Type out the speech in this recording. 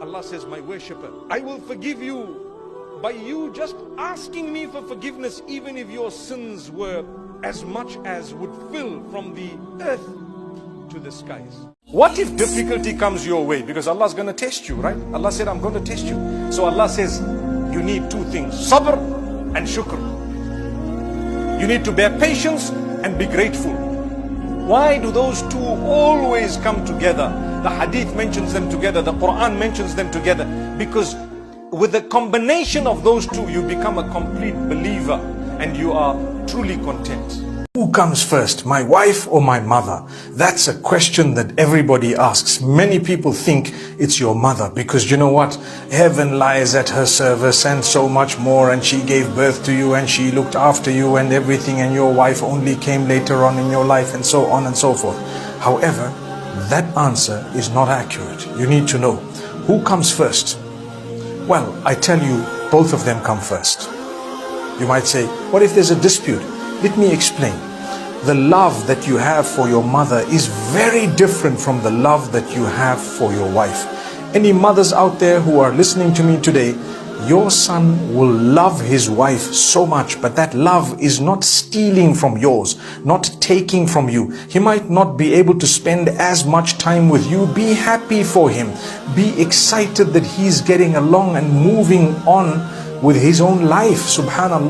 Allah says, my worshipper, I will forgive you by you just asking me for forgiveness, even if your sins were as much as would fill from the earth to the skies. What if difficulty comes your way? Because Allah is going to test you, right? Allah said, I'm going to test you. So Allah says, you need two things, sabr and shukr. You need to bear patience and be grateful. Why do those two always come together? The hadith mentions them together, the Quran mentions them together, because with the combination of those two, you become a complete believer and you are truly content. Who comes first, my wife or my mother? That's a question that everybody asks. Many people think it's your mother, because you know what? Heaven lies at her service and so much more, and she gave birth to you and she looked after you and everything, and your wife only came later on in your life, and so on and so forth. However, that answer is not accurate. You need to know who comes first. Well, I tell you, both of them come first. You might say, what if there's a dispute? Let me explain. The love that you have for your mother is very different from the love that you have for your wife. Any mothers out there who are listening to me today, your son will love his wife so much, but that love is not stealing from yours, not taking from you. He might not be able to spend as much time with you. Be happy for him. Be excited that he's getting along and moving on with his own life. Subhanallah.